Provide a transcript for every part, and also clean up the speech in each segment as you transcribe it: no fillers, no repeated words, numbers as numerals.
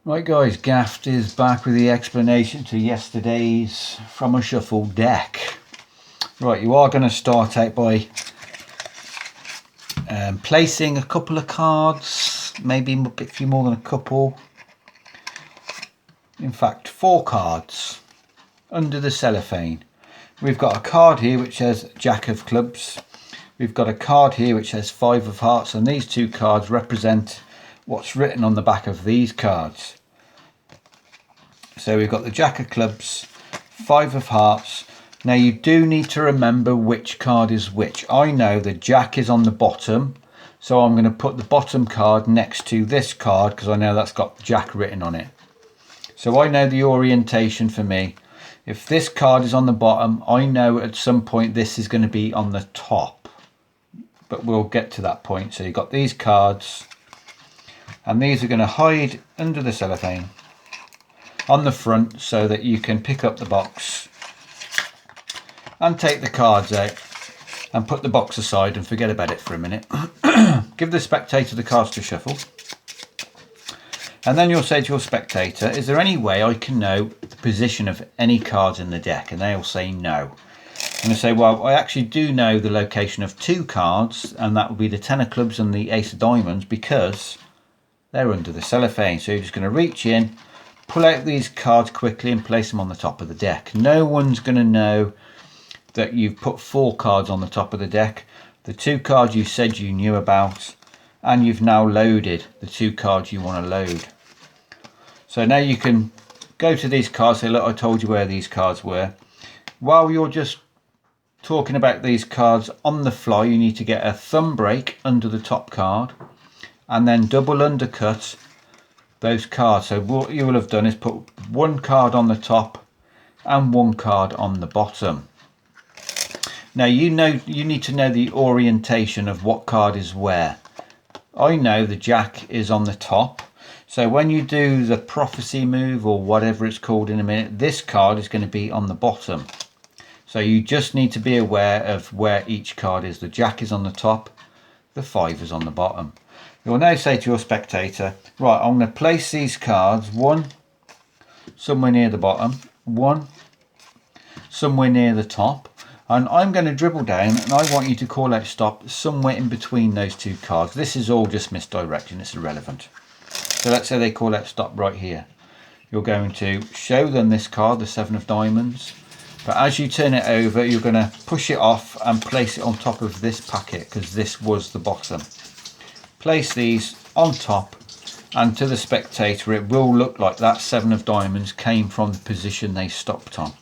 Right guys, Gaft is back with the explanation to yesterday's From a Shuffle deck. Right, you are going to start out by placing a couple of cards, maybe a few more than a couple. In fact, 4 cards under the cellophane. We've got a card here which says Jack of Clubs. We've got a card here which says 5 of Hearts, and these 2 cards represent what's written on the back of these cards. So we've got the Jack of Clubs, 5 of Hearts. Now you do need to remember which card is which. I know the Jack is on the bottom, so I'm going to put the bottom card next to this card because I know that's got Jack written on it. So I know the orientation for me. If this card is on the bottom, I know at some point this is going to be on the top. But we'll get to that point. So you've got these cards, and these are going to hide under the cellophane on the front so that you can pick up the box and take the cards out and put the box aside and forget about it for a minute. Give the spectator the cards to shuffle, and then you'll say to your spectator, is there any way I can know the position of any cards in the deck? And they'll say no. And they say, well, I actually do know the location of 2 cards, and that would be the 10 of Clubs and the Ace of Diamonds, because they're under the cellophane. So you're just going to reach in, pull out these cards quickly and place them on the top of the deck. No one's going to know that you've put 4 cards on the top of the deck. The 2 cards you said you knew about, and you've now loaded the 2 cards you want to load. So now you can go to these cards, say, look, I told you where these cards were. While you're just talking about these cards on the fly, you need to get a thumb break under the top card and then double undercut those cards. So what you will have done is put 1 card on the top and 1 card on the bottom. Now you need to know the orientation of what card is where. I know the Jack is on the top, so when you do the prophecy move or whatever it's called in a minute, this card is going to be on the bottom. So you just need to be aware of where each card is. The Jack is on the top, the 5 is on the bottom. You'll now say to your spectator, right, I'm going to place these cards, 1 somewhere near the bottom, 1 somewhere near the top, and I'm going to dribble down and I want you to call out stop somewhere in between those 2 cards. This is all just misdirection, it's irrelevant. So let's say they call out stop right here. You're going to show them this card, the 7 of Diamonds, but as you turn it over, you're going to push it off and place it on top of this packet because this was the bottom. Place these on top, and to the spectator it will look like that 7 of Diamonds came from the position they stopped on.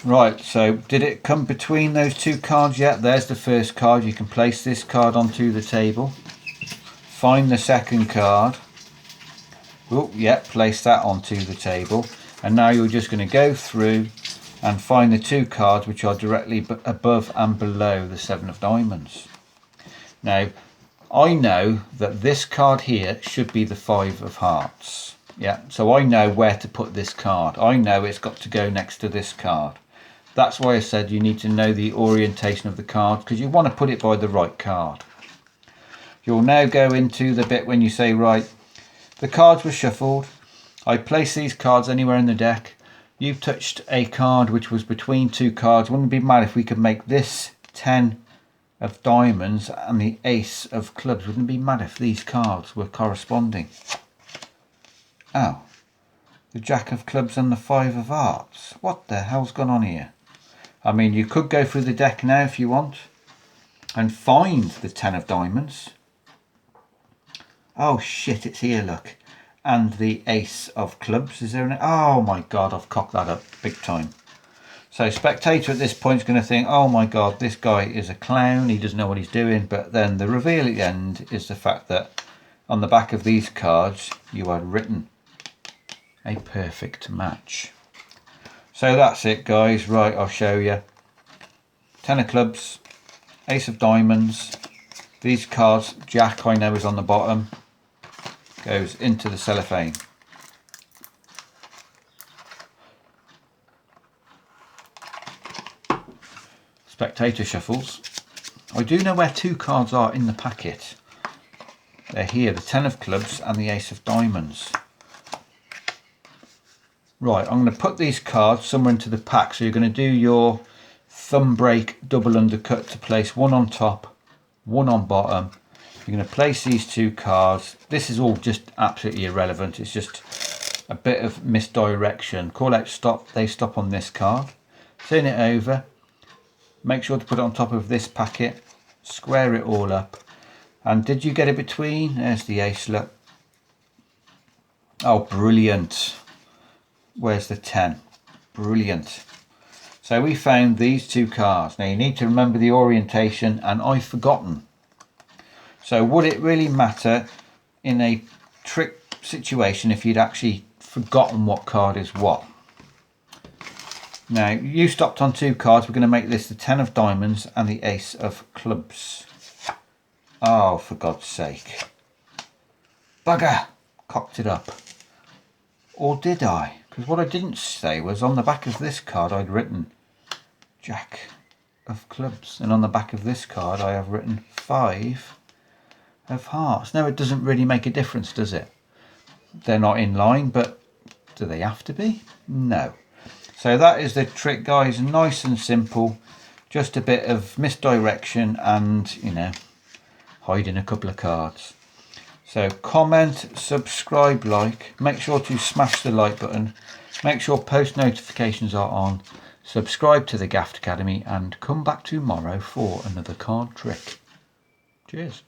Right, so did it come between those 2 cards yet? There's the first card. You can place this card onto the table. Find the second card. Oh, yeah, place that onto the table. And now you're just going to go through and find the 2 cards which are directly above and below the 7 of Diamonds. Now, I know that this card here should be the 5 of Hearts. Yeah, so I know where to put this card. I know it's got to go next to this card. That's why I said you need to know the orientation of the card, because you want to put it by the right card. You'll now go into the bit when you say, right, the cards were shuffled. I place these cards anywhere in the deck. You've touched a card which was between 2 cards. Wouldn't it be mad if we could make this 10 of Diamonds and the Ace of Clubs? Wouldn't it be mad if these cards were corresponding? Oh, the Jack of Clubs and the 5 of Hearts. What the hell's gone on here? I mean, you could go through the deck now if you want and find the 10 of Diamonds. Oh shit, it's here, look. And the Ace of Clubs. Is there an... Oh my god, I've cocked that up big time. So spectator at this point is going to think, oh my god, this guy is a clown, he doesn't know what he's doing. But then the reveal at the end is the fact that on the back of these cards you had written a perfect match. So that's it, guys. Right, I'll show you. 10 of Clubs, Ace of Diamonds. These cards, Jack I know is on the bottom, goes into the cellophane. Spectator shuffles. I do know where 2 cards are in the packet. They're here, the 10 of clubs and the ace of diamonds. Right, I'm going to put these cards somewhere into the pack. So you're going to do your thumb break double undercut to place one on top, one on bottom. You're going to place these two cards. This is all just absolutely irrelevant. It's just a bit of misdirection. Call out stop, they stop on this card. Turn it over. Make sure to put it on top of this packet. Square it all up. And did you get it between? There's the ace, look. Oh, brilliant. Where's the 10? Brilliant. So we found these two cards. Now you need to remember the orientation, and I've forgotten. So would it really matter in a trick situation if you'd actually forgotten what card is what? Now you stopped on two cards. We're going to make this the 10 of diamonds and the ace of clubs. Oh, for God's sake. Bugger. Cocked it up. Or did I? Because what I didn't say was on the back of this card I'd written Jack of clubs. And on the back of this card I have written 5 of hearts. Now it doesn't really make a difference, does it? They're not in line, but do they have to be? No. So that is the trick, guys. Nice and simple. Just a bit of misdirection and, you know, hiding a couple of cards. So comment, subscribe, like. Make sure to smash the like button. Make sure post notifications are on. Subscribe to the Gaft Academy and come back tomorrow for another card trick. Cheers.